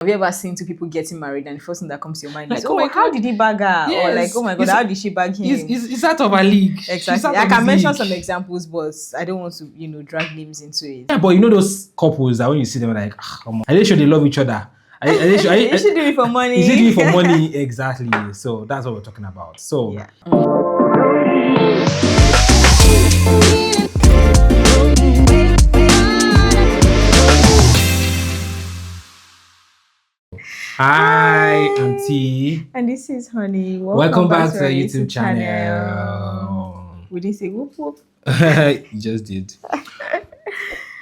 Have you ever seen two people getting married and the first thing that comes to your mind is, like, oh, how did he bag her? Yes. Or like, oh my God, how did she bag him? It's out of a league. Exactly. I can mention some examples, but I don't want to, drag names into it. Yeah, but those couples that when you see them, like, are they sure they love each other? Is she doing it for money? Is he doing it for money? Exactly. So that's what we're talking about. So yeah. Hi, Auntie. And this is Honey. Welcome back to our YouTube channel. We didn't say whoop whoop. You just did.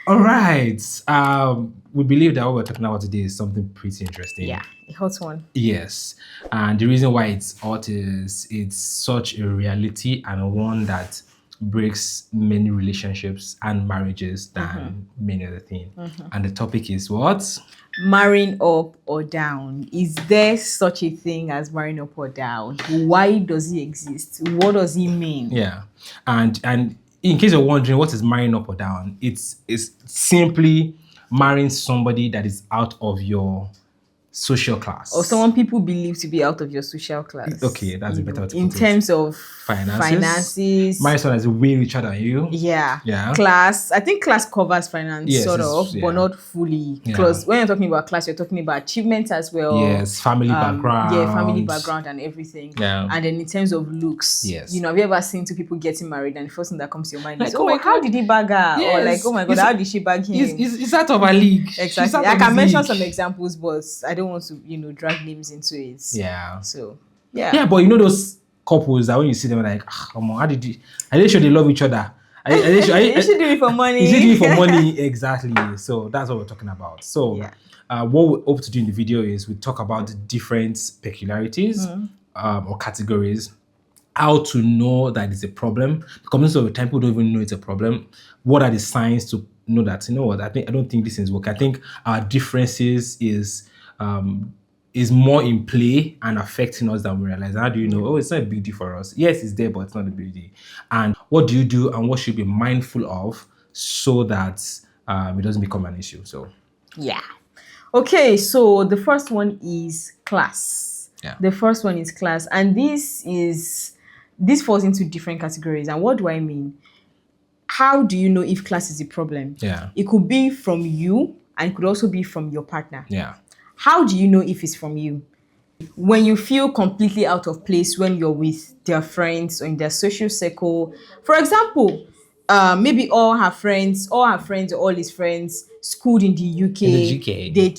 All right. We believe that what we're talking about today is something pretty interesting. Yeah, a hot one. Yes. And the reason why it's hot is it's such a reality and one that breaks many relationships and marriages than many other things. And the topic is what? Marrying up or down. Is there such a thing as marrying up or down? Why does it exist? What does it mean? Yeah. And in case you're wondering what is marrying up or down, it's simply marrying somebody that is out of your social class. Or someone people believe to be out of your social class. Okay, that's a better way to put it. In terms of finances. Marry someone that's way richer than you. Yeah. Class. I think class covers finance, yes, sort of, but not fully. Because when you're talking about class, you're talking about achievement as well. Yes, family background. Yeah, family background and everything. Yeah. And then in terms of looks. Yes. Have you ever seen two people getting married and the first thing that comes to your mind is, like, oh, how did he bag her? Yes. Or like, oh my God, how did she bag him? It's out of a league. Exactly. I can mention some examples, but I don't want to, drag names into it. Yeah. So, yeah. Yeah, but those couples that when you see them, like, are they sure they love each other? Is she doing it for money? Is he doing it for money? Exactly. So that's what we're talking about. So what we hope to do in the video is we talk about the different peculiarities or categories, how to know that it's a problem. Because most of the time people don't even know it's a problem. What are the signs to know that, I don't think this is working. I think our differences is more in play and affecting us than we realize. How do you know? Oh, it's not a big deal for us. Yes, it's there, but it's not a big deal. And what do you do and what should you be mindful of so that it doesn't become an issue? So, yeah. Okay, so the first one is class. Yeah. The first one is class. And this falls into different categories. And what do I mean? How do you know if class is a problem? Yeah. It could be from you and it could also be from your partner. Yeah. How do you know if it's from you? When you feel completely out of place when you're with their friends or in their social circle. For example, maybe all her friends or all his friends schooled in the UK.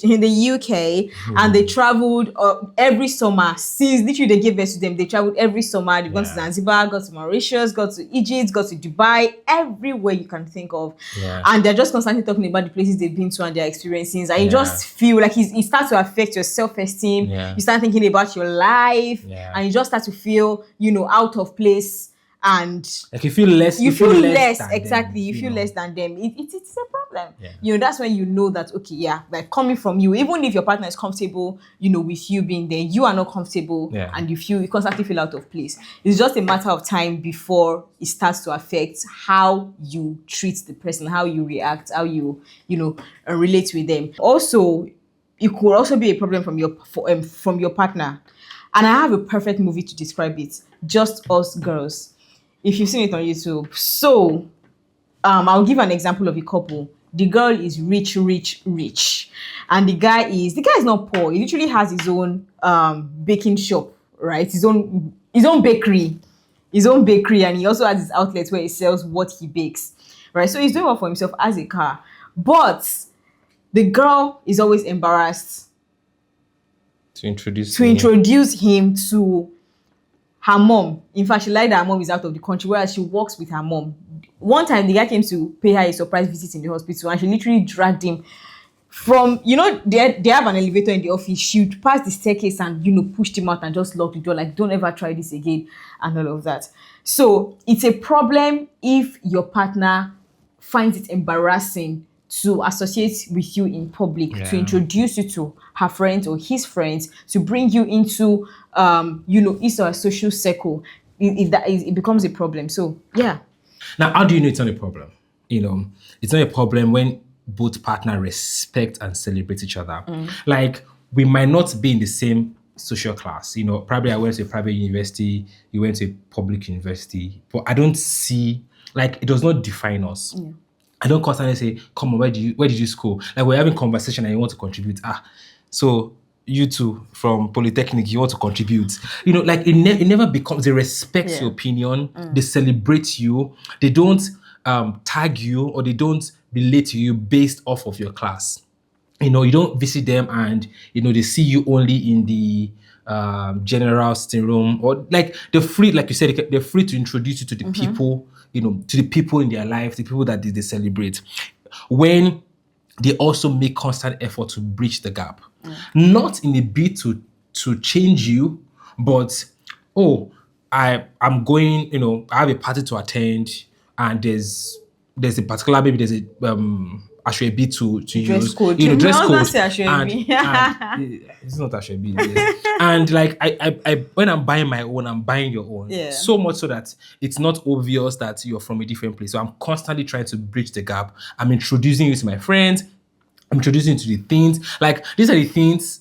In the UK. And they traveled every summer. Since literally they gave birth to them, they traveled every summer. They've gone to Zanzibar, got to Mauritius, got to Egypt, got to Dubai, everywhere you can think of. Yeah. And they're just constantly talking about the places they've been to and their experiences. And you just feel like it starts to affect your self-esteem. Yeah. You start thinking about your life. Yeah. And you just start to feel, out of place. And like you feel less. You feel less than exactly. them, you feel less than them. It's a problem. Yeah. That's when you know that like coming from you, even if your partner is comfortable, with you being there, you are not comfortable, and you constantly feel out of place. It's just a matter of time before it starts to affect how you treat the person, how you react, how you relate with them. Also, it could also be a problem from your partner. And I have a perfect movie to describe it. Just Us Girls. If you've seen it on YouTube. So, I'll give an example of a couple. The girl is rich. And the guy is not poor. He literally has his own baking shop, right? His own bakery. And he also has his outlet where he sells what he bakes, right? So he's doing well for himself as a car. But the girl is always embarrassed to introduce him to her mom. In fact, she lied that her mom is out of the country, whereas she works with her mom. One time, the guy came to pay her a surprise visit in the hospital, and she literally dragged him from, they have an elevator in the office. She would pass the staircase and, pushed him out and just locked the door, like, don't ever try this again, and all of that. So it's a problem if your partner finds it embarrassing to associate with you in public, to introduce you to her friends or his friends, to bring you into, his or her social circle. It becomes a problem. So, yeah. Now, how do you know it's not a problem? It's not a problem when both partners respect and celebrate each other. Like, we might not be in the same social class. Probably I went to a private university, you went to a public university, but I don't see, like, it does not define us. Yeah. I don't constantly say, come on, where did you school? Like, we're having conversation and you want to contribute. So you two from Polytechnic, you want to contribute. Like, it never becomes, they respect your opinion, they celebrate you, they don't tag you, or they don't relate to you based off of your class. You don't visit them and they see you only in the general sitting room, or like they're free, like you said, they're free to introduce you to the people, to the people in their life, the people that they celebrate, when they also make constant effort to bridge the gap. Not in a bid to change you, but I'm going, I have a party to attend, and there's a particular, maybe there's a Ashwebi to Dress use, code. dress No, code. that's Ashwebi. And it's not Ashwebi. Yes. And like I when I'm buying my own, I'm buying your own. Yeah. So much so that it's not obvious that you're from a different place. So I'm constantly trying to bridge the gap. I'm introducing you to my friends. I'm introducing you to the things. Like, these are the things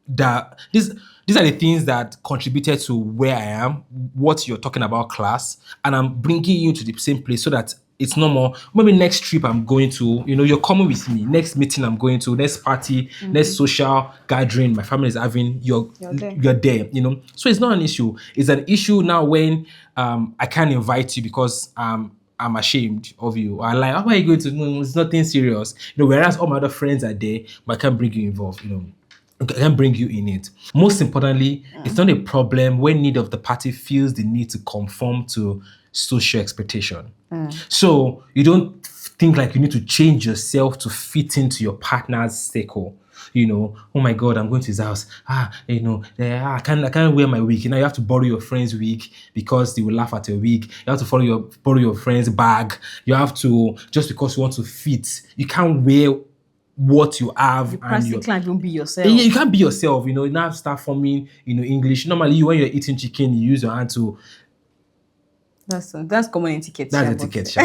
that these are the things that contributed to where I am, what you're talking about, class, and I'm bringing you to the same place so that it's no more, maybe next trip I'm going to, you're coming with me, next meeting I'm going to, next party, next social gathering my family is having, you're there, So it's not an issue. It's an issue now when I can't invite you because I'm ashamed of you. I like, how are you going to? No, it's nothing serious. Whereas all my other friends are there, but I can't bring you involved, I can bring you in it. Most importantly, it's not a problem when neither of the party feels the need to conform to social expectation. So you don't think like you need to change yourself to fit into your partner's circle. Oh my God, I'm going to his house. I can't wear my wig. You have to borrow your friend's wig because they will laugh at your wig. You have to borrow your friend's bag. You have to, just because you want to fit, you can't wear what you have. You practically can't even be yourself. You can't be yourself. You now start forming, English. Normally, when you're eating chicken, you use your hand to. That's common etiquette. That's etiquette.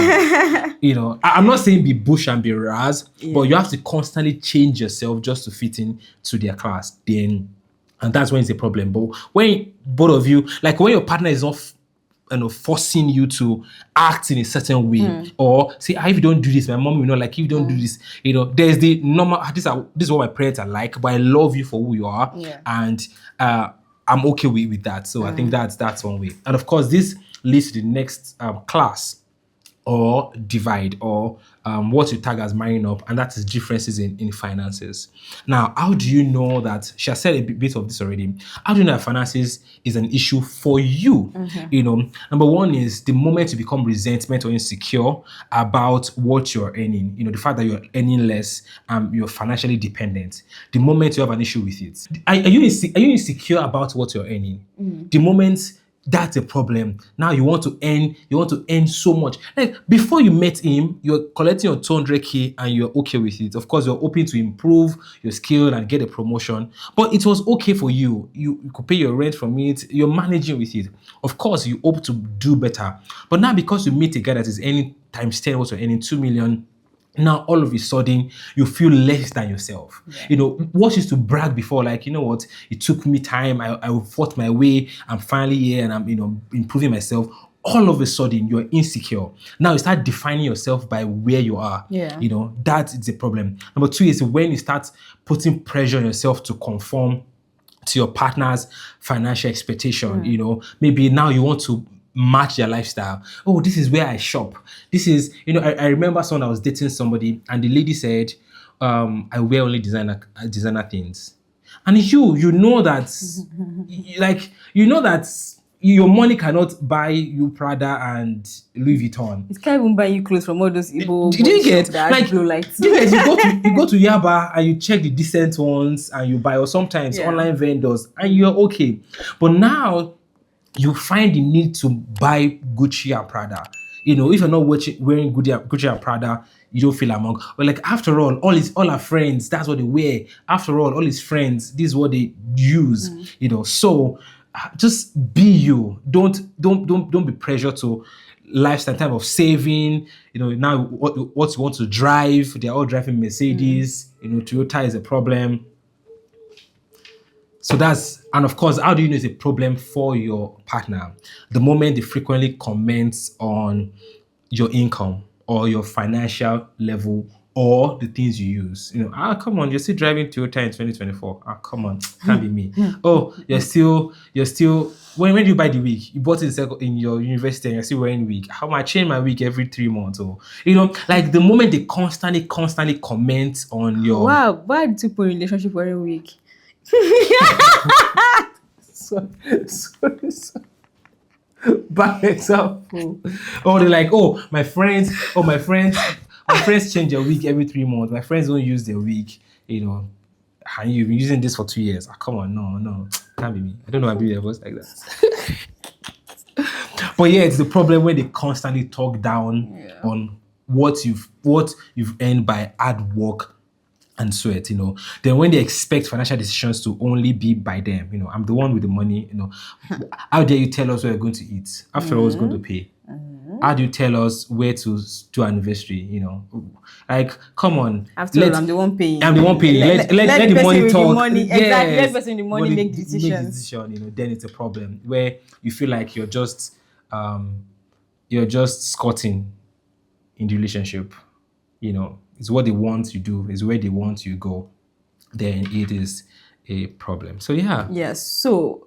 I'm not saying be bush and be ras, but you have to constantly change yourself just to fit in to their class. And that's when it's a problem. But when both of you, like when your partner is not forcing you to act in a certain way, or say, if you don't do this, my mom will not like. If you don't do this, there's the normal. This is what my parents are like, but I love you for who you are, and I'm okay with that. So I think that's one way. And of course, this leads to the next class or divide, or what you tag as marrying up, and that is differences in finances. Now, how do you know that? She has said a bit of this already. How do you know that finances is an issue for you? Number one is the moment you become resentment or insecure about what you're earning. The fact that you're earning less, you're financially dependent. The moment you have an issue with it, are you insecure about what you're earning? The moment that's a problem. Now you want to earn so much. Like, before you met him, you're collecting your 200k and you're okay with it. Of course, you're hoping to improve your skill and get a promotion, but it was okay for you. You could pay your rent from it. You're managing with it. Of course, you hope to do better. But now, because you meet a guy that is earning times 10 what you're earning, 2 million, now all of a sudden you feel less than yourself. What used to brag before, like, what, it took me time, I fought my way, I'm finally here and I'm improving myself. All of a sudden you're insecure. Now you start defining yourself by where you are. That is a problem. Number two is when you start putting pressure on yourself to conform to your partner's financial expectation. Maybe now you want to match their lifestyle. Oh, this is where I shop. This is, I remember someone, I was dating somebody and the lady said, I wear only designer things. And you know that, like, that your money cannot buy you Prada and Louis Vuitton. It can't even buy you clothes from all those Igbo. Did you get, like, blue lights? you go to Yaba and you check the decent ones and you buy, or sometimes online vendors, and you're okay. But now you find the need to buy Gucci and Prada. If you're not wearing Gucci and Prada, you don't feel among. But like, after all our friends, that's what they wear. After all his friends, this is what they use. So just be you. Don't be pressured to lifestyle type of saving. Now what you want to drive, they're all driving Mercedes. Toyota is a problem. So that's, and of course, how do you know it's a problem for your partner? The moment they frequently comment on your income or your financial level or the things you use. Come on, you're still driving Toyota in 2024. Come on, can't be me. Oh, you're still, when do you buy the wig? You bought it in your university and you're still wearing wig. How much I change my wig every 3 months? Or, like the moment they constantly comment on your... Wow, why do people in relationship wearing wig? Sorry. Bad example. Oh, they're like, my friends change their wig every 3 months. My friends don't use their wig, and you've been using this for 2 years. Come on, no, can't be me. I don't know why people like that. But yeah, it's the problem when they constantly talk down on what you've earned by hard work and sweat, Then when they expect financial decisions to only be by them, I'm the one with the money, How dare you tell us where we're going to eat? After all, who's going to pay? How do you tell us where to do anniversary? Like, come on. After all, I'm the one paying. I'm the one paying. Let the money talk. Exactly. Let the person with the money make decisions. Make decision, then it's a problem where you feel like you're just squatting in the relationship, It's what they want you do, it's where they want you go, then it is a problem. So yeah. Yes. So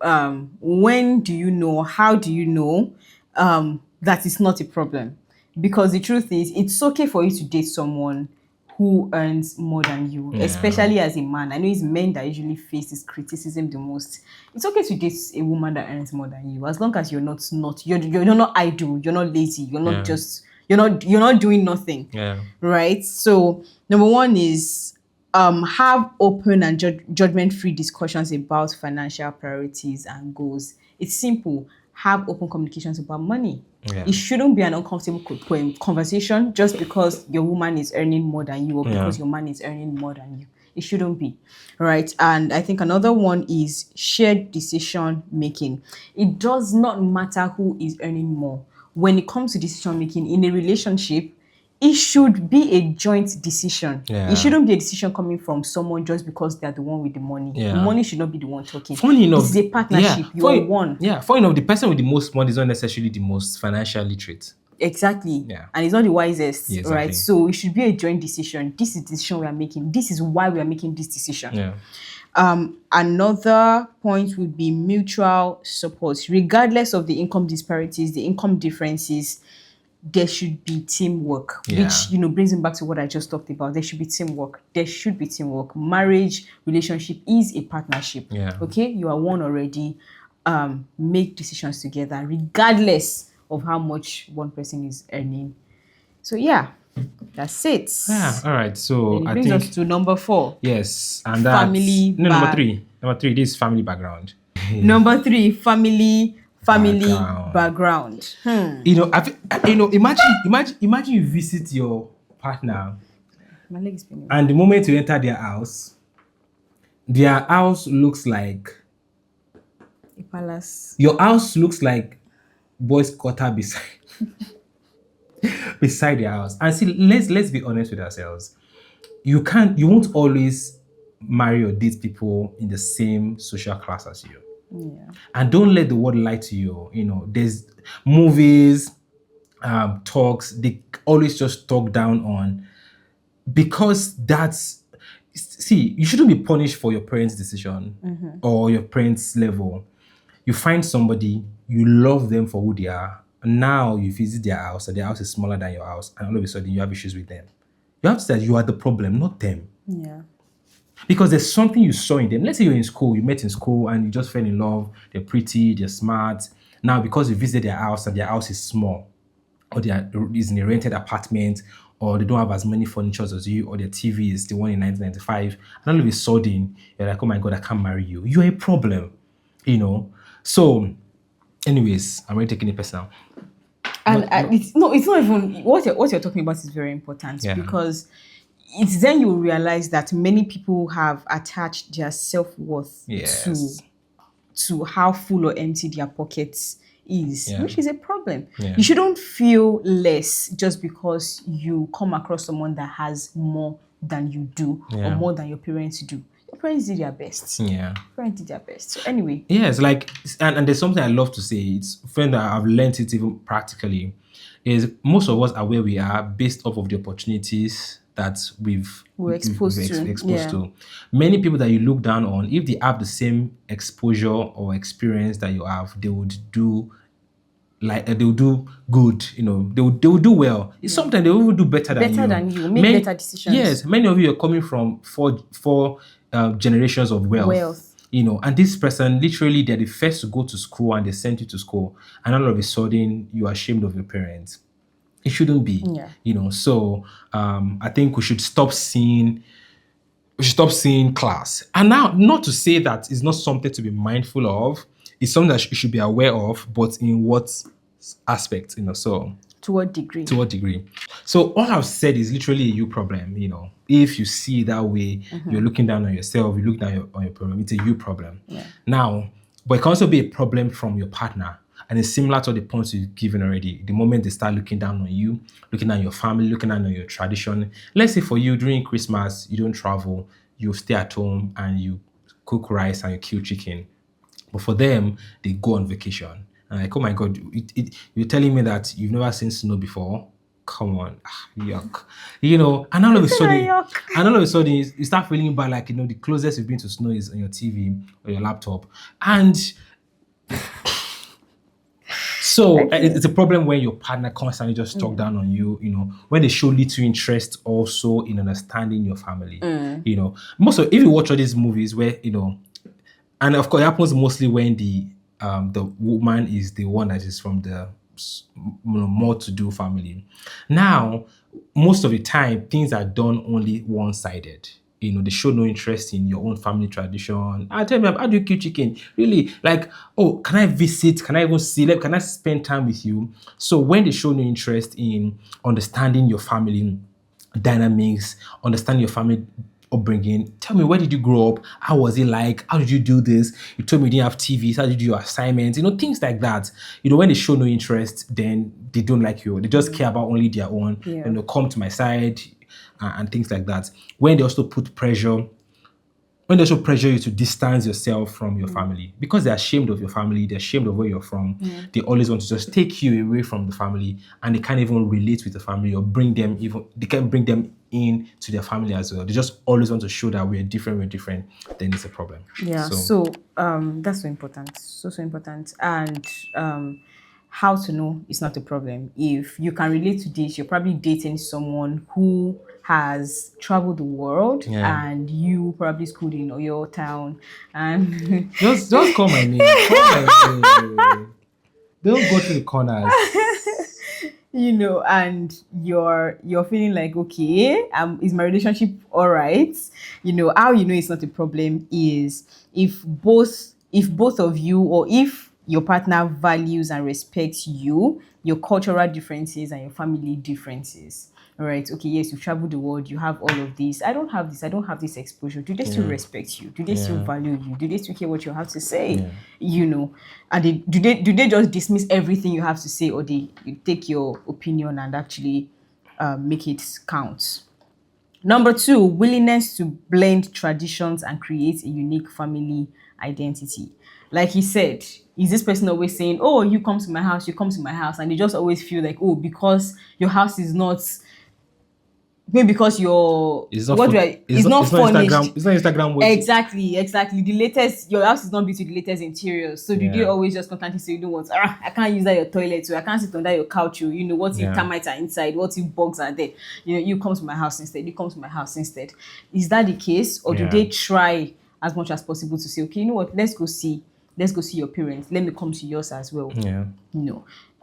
when do you know, how do you know that it's not a problem? Because the truth is, it's okay for you to date someone who earns more than you, especially as a man. I know it's men that usually face this criticism the most. It's okay to date a woman that earns more than you, as long as you're not idle, you're not lazy, you're not just... You're not doing nothing. Yeah. Right? So number one is have open and judgment-free discussions about financial priorities and goals. It's simple. Have open communications about money. Yeah. It shouldn't be an uncomfortable conversation just because your woman is earning more than you or because your man is earning more than you. It shouldn't be. Right? And I think another one is shared decision making. It does not matter who is earning more. When it comes to decision making in a relationship, it should be a joint decision. Yeah. It shouldn't be a decision coming from someone just because they're the one with the money. Yeah. The money should not be the one talking. Funny enough, this is a partnership. You are one. Yeah. Funny enough, the person with the most money is not necessarily the most financially literate. Exactly. Yeah. And it's not the wisest. Yeah, exactly. Right? So it should be a joint decision. This is the decision we are making. This is why we are making this decision. Yeah. Another point would be mutual support. Regardless of the income disparities, the income differences, there should be teamwork, which brings me back to what I just talked about. There should be teamwork. Marriage, relationship is a partnership. Yeah. Okay, you are one already. Make decisions together, regardless of how much one person is earning. So yeah. That's it. Yeah, all right. So it brings us to number 4. Yes, and that's number 3. Number 3, this is family background. Number 3, family background. Imagine you visit your partner, my leg is spinning. And the moment you enter their house looks like a palace. Your house looks like boys' quarter beside their house. And see, let's be honest with ourselves. You won't always marry or date people in the same social class as you. Yeah. And don't let the world lie to you. There's movies, talks, they always just talk down on, because you shouldn't be punished for your parents' decision or your parents' level. You find somebody, you love them for who they are, and now you visit their house, and their house is smaller than your house, and all of a sudden you have issues with them. You have to say that you are the problem, not them. Yeah. Because there's something you saw in them. Let's say you're in school, you met in school, and you just fell in love. They're pretty, they're smart. Now, because you visited their house and their house is small, or is in a rented apartment, or they don't have as many furniture as you, or their TV is the one in 1995, and all of a sudden, you're like, oh my God, I can't marry you. You're a problem, So, anyways, I'm already taking it personal. And it's not even what you're talking about is very important, because it's then you realize that many people have attached their self-worth to how full or empty their pockets is, which is a problem. Yeah. You shouldn't feel less just because you come across someone that has more than you do or more than your parents do. Parents did their best. Yeah. Parents did their best. So anyway. Yes, like, and there's something I love to say. It's friend that I've learned it even practically. Is most of us are where we are based off of the opportunities that We're exposed to. exposed to. Many people that you look down on, if they have the same exposure or experience that you have, they would do they'll do good, they will do well. Sometimes they will even do better than you. Better than you, make better decisions. Yes, many of you are coming from four generations of wealth. And this person, literally, they're the first to go to school and they sent you to school, and all of a sudden you are ashamed of your parents. It shouldn't be. So I think we should stop seeing class. And now, not to say that it's not something to be mindful of. It's something that you should be aware of, but in what aspect, so. To what degree? To what degree? So all I've said is literally a you problem, If you see it that way, you're looking down on yourself, you look down on your problem, it's a you problem. Now, but it can also be a problem from your partner. And it's similar to the points you've given already. The moment they start looking down on you, looking at your family, looking down on your tradition. Let's say for you, during Christmas, you don't travel, you stay at home and you cook rice and you kill chicken. But for them, they go on vacation. And like, oh my God, you're telling me that you've never seen snow before? Come on, yuck. And all of a sudden, you start feeling bad, like, the closest you've been to snow is on your TV or your laptop. And so it's a problem when your partner constantly just talk down on you, when they show little interest also in understanding your family. If you watch all these movies where, and of course, it happens mostly when the woman is the one that is from the more to-do family. Now, most of the time, things are done only one-sided. They show no interest in your own family tradition. Tell me, how do you kill chicken? Really? Like, oh, can I visit? Can I even see? Like, can I spend time with you? So when they show no interest in understanding your family dynamics, understanding your family upbringing, tell me, where did you grow up? How was it like? How did you do this? You told me you didn't have TVs. How did you do your assignments? Things like that. When they show no interest, then they don't like you. They just care about only their own. And they'll come to my side and things like that. When they also pressure you to distance yourself from your family because they're ashamed of your family, they're ashamed of where you're from. They always want to just take you away from the family, and they can't even relate with the family or they can't bring them in to their family as well. They just always want to show that we're different, then it's a problem. So that's so important. So important. And how to know it's not a problem. If you can relate to this, you're probably dating someone who has traveled the world and you probably schooled in your town and just call my name. Don't go to the corners. And you're feeling like, okay, is my relationship all right? How it's not a problem is if both of you, or if your partner values and respects you, your cultural differences and your family differences. All right, okay, yes, you've traveled the world, you have all of this. I don't have this exposure. Do they still respect you? Do they still value you? Do they still hear what you have to say? And do they just dismiss everything you have to say, or you take your opinion and actually make it count? Number 2, willingness to blend traditions and create a unique family identity. Like he said, is this person always saying, oh, you come to my house, and they just always feel like, oh, because your house is not, maybe because it's not furnished. It's not Instagram worthy. Exactly. The latest, your house is not built with the latest interiors. So do they always just constantly say, what? I can't use that your toilet, so I can't sit under your couch. What if termites are inside? What if bugs are there? You come to my house instead. Is that the case, or do they try as much as possible to say, okay, let's go see your parents. Let me come to yours as well.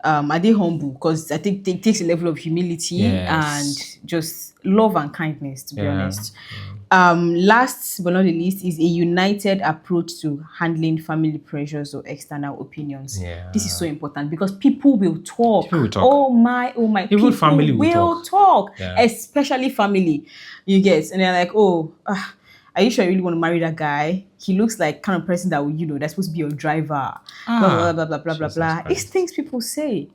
Are they humble? Because I think it takes a level of humility and just love and kindness, to be honest. Last but not the least is a united approach to handling family pressures or external opinions. This is so important because people will talk. Oh my, even people family will talk. Especially family. You get, and they're like, are you sure you really want to marry that guy? He looks like kind of person that will, that's supposed to be your driver. Blah, blah, blah, blah, blah, blah. It's things people say.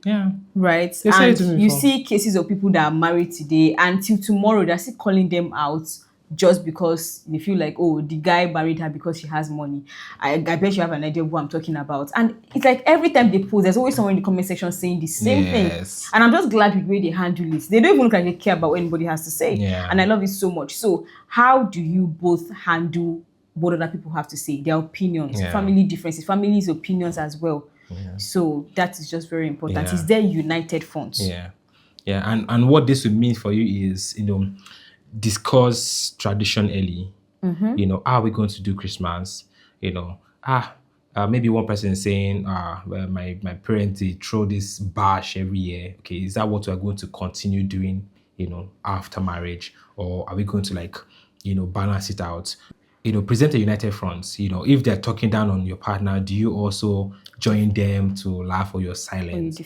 Right? And you see cases of people that are married today, until tomorrow, they're still calling them out just because they feel like, oh, the guy married her because she has money. I bet you have an idea of what I'm talking about. And it's like every time they post, there's always someone in the comment section saying the same thing. And I'm just glad with the way they handle it. They don't even look like they care about what anybody has to say. And I love it so much. So how do you both handle what other people have to say, their opinions, family differences, family's opinions as well? So that is just very important. It's their united front. And what this would mean for you is, discuss tradition early. How are we going to do Christmas? Maybe one person is saying, well, my parents, they throw this bash every year. Okay, is that what we're going to continue doing, after marriage? Or are we going to balance it out? Present a united front. If they're talking down on your partner, do you also join them to laugh, or you're silent?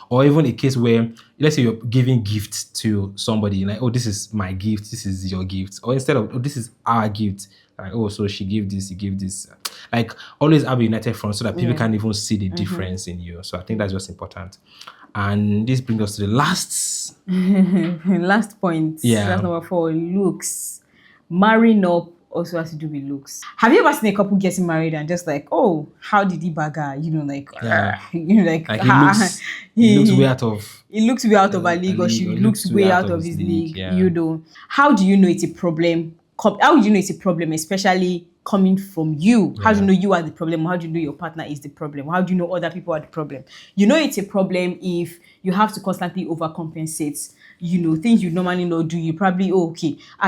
Or even a case where, let's say you're giving gifts to somebody, like, oh, this is my gift, this is your gift. Or instead of, oh, this is our gift, like, oh, so she gave this, he gave this. Like, always have a united front so that people can even see the difference in you. So I think that's just important. And this brings us to the last point. That's number 4, looks. Marrying up also has to do with looks. Have you ever seen a couple getting married and just like, oh, how did he bagger? He looks way out of a league, or she looks way out of his league. How do you know it's a problem? How do you know it's a problem, especially coming from you? How do you know you are the problem? How do you know your partner is the problem? How do you know other people are the problem? It's a problem if you have to constantly overcompensate. Things you normally not do, you probably,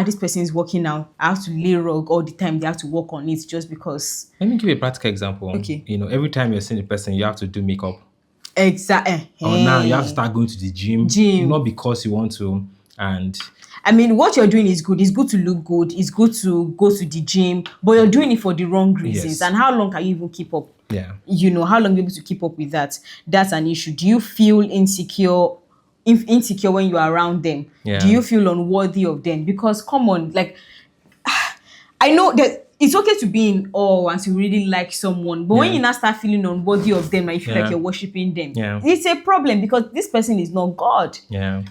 this person is working now, I have to lay rug all the time, they have to work on it just because. Let me give you a practical example. Okay. Every time you're seeing a person, you have to do makeup. Exactly. Or now you have to start going to the gym. Not because you want to. And I mean, what you're doing is good. It's good to look good. It's good to go to the gym, but you're doing it for the wrong reasons. And how long can you even keep up? How long are you able to keep up with that? That's an issue. Do you feel insecure when you're around them? Do you feel unworthy of them? Because come on, I know that it's okay to be in awe and to really like someone, but when you now start feeling unworthy of them and you feel like you're worshiping them, it's a problem, because this person is not God.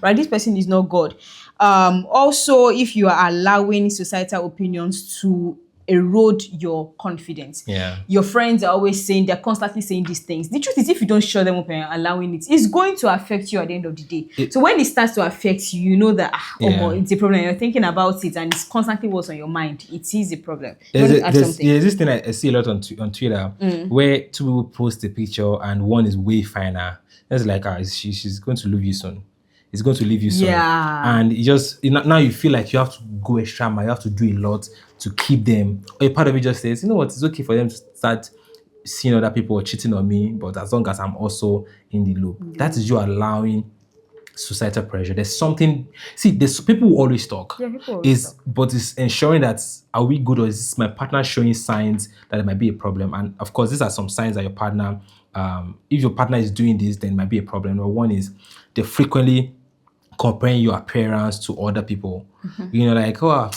Right? This person is not God. Also, if you are allowing societal opinions to erode your confidence. Your friends are always saying, they're constantly saying these things. The truth is, if you don't shut them up and allowing it, it's going to affect you at the end of the day. So when it starts to affect you, you know that it's a problem. You're thinking about it and it's constantly what's on your mind. It is a problem. There's this thing I see a lot on Twitter where two people post a picture and one is way finer. It's like, she's going to leave you soon. It's going to leave you soon. And it just, now you feel like you have to go extra mile, you have to do a lot to keep them. Or a part of it just says, you know what, it's okay for them to start seeing other people cheating on me, but as long as I'm also in the loop. That is you allowing societal pressure. There's something, there's people who always talk. But it's ensuring that, are we good, or is my partner showing signs that it might be a problem? And of course, these are some signs that your partner, if your partner is doing this, then it might be a problem. Number one is they're frequently comparing your appearance to other people. Like, oh,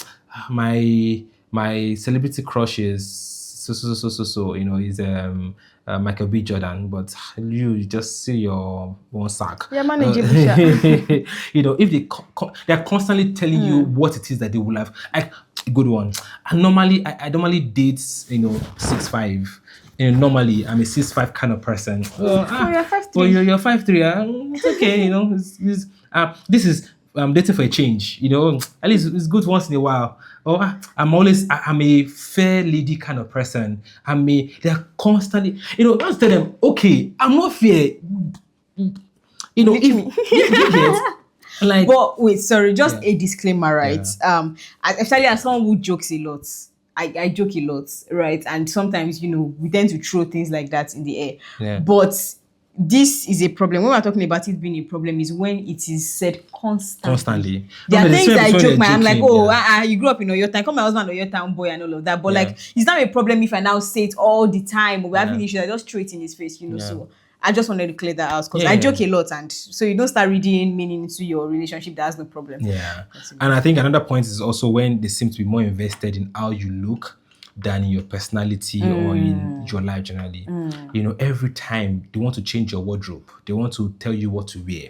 my celebrity crush is so, is Michael B. Jordan, but you just see your one sack. If they're constantly telling you what it is that they will have. Good one. And normally, I normally date, 6'5". Normally I'm a 6'5" kind of person. You're 5'3". Well, you're 5'3". It's okay. This is dating for a change. At least it's good once in a while. I'm a fair lady kind of person. They're constantly, let's tell them, okay, I'm not fair. But wait, sorry, just a disclaimer, right? Especially as someone who jokes a lot. I joke a lot, right? And sometimes, we tend to throw things like that in the air. But this is a problem. When we're talking about it being a problem is when it is said constantly. There are things I joke, I'm like, you grew up in Oyota, call my husband Oyota boy and all of that. But it's not a problem if I now say it all the time. We're having issues, I just throw it in his face, So I just wanted to clear that out, because I joke a lot, and so you don't start reading meaning into your relationship. That's no problem. And I think another point is also when they seem to be more invested in how you look than in your personality or in your life generally. Every time they want to change your wardrobe, they want to tell you what to wear.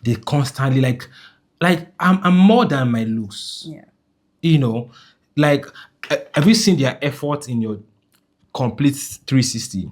They constantly like I'm more than my looks. Yeah. You know, like have you seen their effort in your complete 360?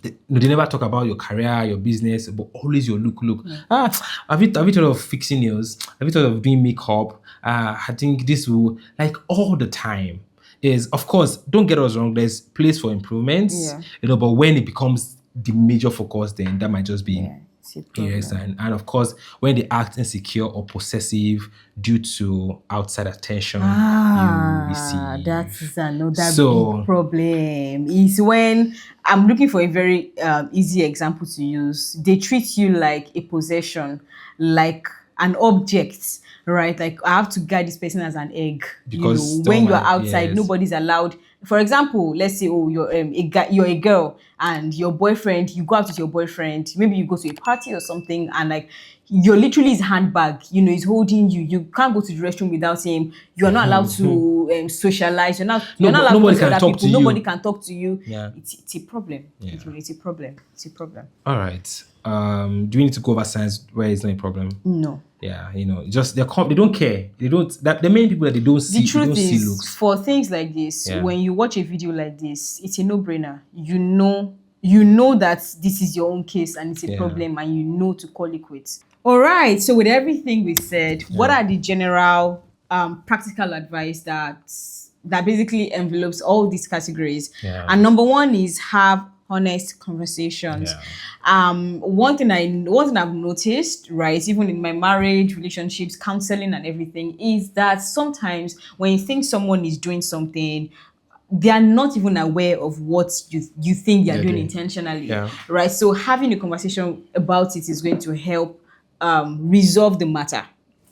They never talk about your career, your business, but always your look. Have you thought of fixing nails? Have you thought of doing makeup? I think this will, like, all the time. Is, of course, don't get us wrong, there's place for improvements, Yeah. but when it becomes the major focus, then that might just be Yeah. It's a problem. yes, and of course, when they act insecure or possessive due to outside attention, you receive. That is another So- big problem. Is when I'm looking for a very easy example to use. They treat you like a possession, like an object, right? Like I have to guide this person as an egg. Because When you're stomach, outside, yes. nobody's allowed. For example, let's say, oh, you're a guy, you're a girl, and your boyfriend, you go out with your boyfriend. Maybe you go to a party or something, and like you're literally his handbag. He's holding you. You can't go to the restroom without him. You are not allowed to socialize. You're not allowed nobody to go to can other talk people. to you. Nobody can talk to you. Yeah. It's a problem. Yeah. It's a problem. It's a problem. All right. Do we need to go over signs where it's not a problem? No. Yeah, just they don't care. They don't. That the main people that they don't see. The truth they don't see is, looks. for things like this, Yeah. when you watch a video like this, it's a no-brainer. You know that this is your own case and it's a Yeah. problem, and you know to call it quits. All right. So with everything we said, what are the general practical advice that basically envelopes all these categories? Yeah. And number one is have honest conversations. Yeah. One thing I've noticed, right, even in my marriage, relationships, counseling and everything, is that sometimes when you think someone is doing something, they are not even aware of what you think they're doing intentionally. Yeah. Right? So having a conversation about it is going to help resolve the matter.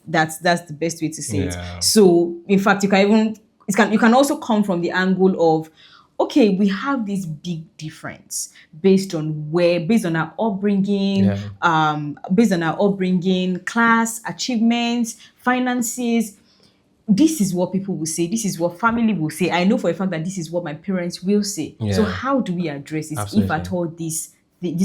That's the best way to say Yeah. it. So in fact, you can also come from the angle of, okay, we have this big difference based on our upbringing, class, achievements, finances. This is what people will say. This is what family will say. I know for a fact that this is what my parents will say. Yeah. So how do we address it Absolutely. if at all these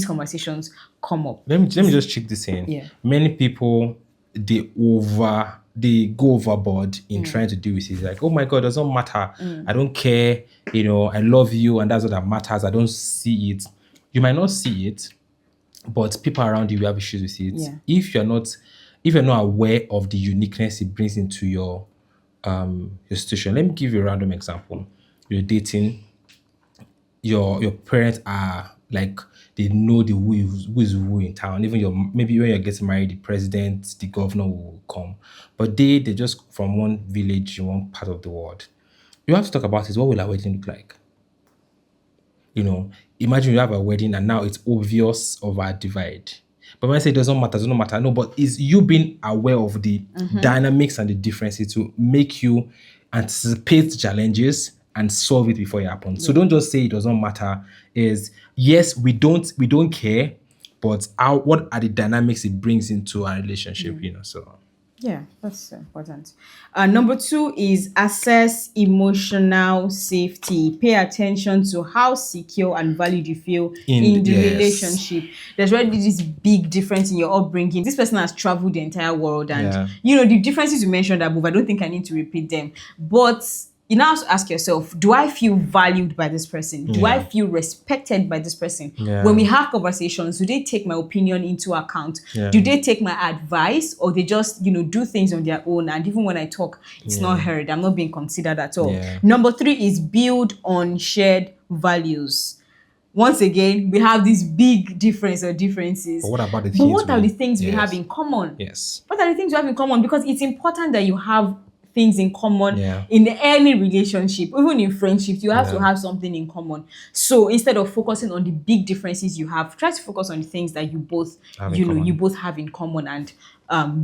conversations come up? Let me just check this in. Yeah. Many people they go overboard in trying to deal with it. Like, oh my God, it doesn't matter. I don't care. I love you, and that's what that matters. I don't see it. You might not see it, but people around you will have issues with it. Yeah. If you're not aware of the uniqueness it brings into your situation. Let me give you a random example. You're dating. Your parents are like, they know who is who in town. Even maybe when you're getting married, the president, the governor will come. But they just from one village in one part of the world. You have to talk about is, what will our wedding look like? Imagine you have a wedding and now it's obvious of our divide. But when I say it doesn't matter. No, but it's you being aware of the dynamics and the differences to make you anticipate challenges and solve it before it happens. So don't just say it doesn't matter. Is yes, we don't care, but what are the dynamics it brings into our relationship? So Yeah, that's important. Number two is assess emotional safety. Pay attention to how secure and valued you feel in the relationship. There's already this big difference in your upbringing. This person has traveled the entire world, and the differences you mentioned above, I don't think I need to repeat them. But you now have to ask yourself, do I feel valued by this person? Do I feel respected by this person? When we have conversations, do they take my opinion into account? Do they take my advice, or they just, do things on their own? And even when I talk, it's not heard. I'm not being considered at all. Number three is build on shared values. Once again, we have this big difference or differences. But what about the things? But what are the things we have in common? Yes. What are the things we have in common? Because it's important that you have things in common in any relationship, even in friendships. You have to have something in common. So instead of focusing on the big differences you have, try to focus on the things that you both have in common, and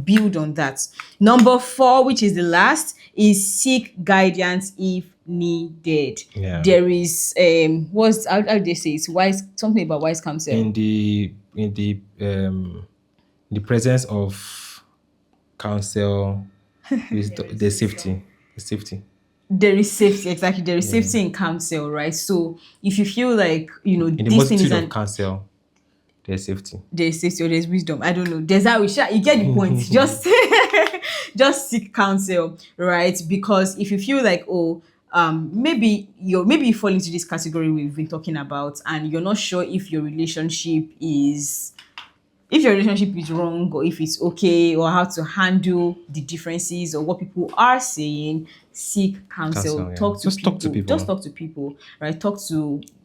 build on that. Number four, which is the last, is seek guidance if needed. There is how do they say, it's wise, something about wise counsel. In the presence of counsel, there's safety. There is safety, exactly. There is safety in counsel, right? So if you feel like in the multitude of counsel, there's safety. There's safety or there's wisdom. I don't know. There's how you get the point. Just just seek counsel, right? Because if you feel like, oh, maybe you fall into this category we've been talking about, and you're not sure if your relationship is wrong, or if it's okay, or how to handle the differences or what people are saying, seek counsel. Yeah. Talk to Just people. talk to people. Just talk to people, right?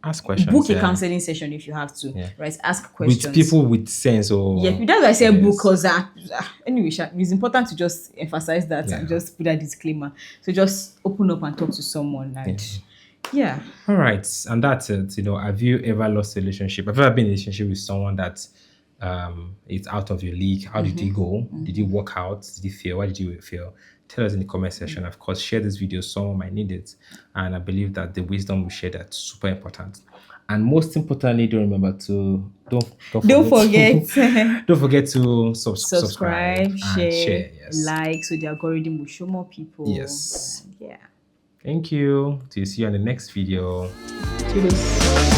Ask questions. Book a counseling session if you have to, right? Ask questions. With people with sense or... Yeah, that's why I said book, because anyway, it's important to just emphasize that and just put that disclaimer. So just open up and talk to someone and All right. And that's it. Have you ever lost a relationship? Have you ever been in a relationship with someone that it's out of your league? How did you go? Did you work out? Did you fail? Why did you fail? Tell us in the comment section. Of course, share this video. Someone might need it. And I believe that the wisdom we share that's super important. And most importantly, don't forget don't forget to subscribe, share, like, so the algorithm will show more people. Yes. Thank you. See you on the next video. Cheers.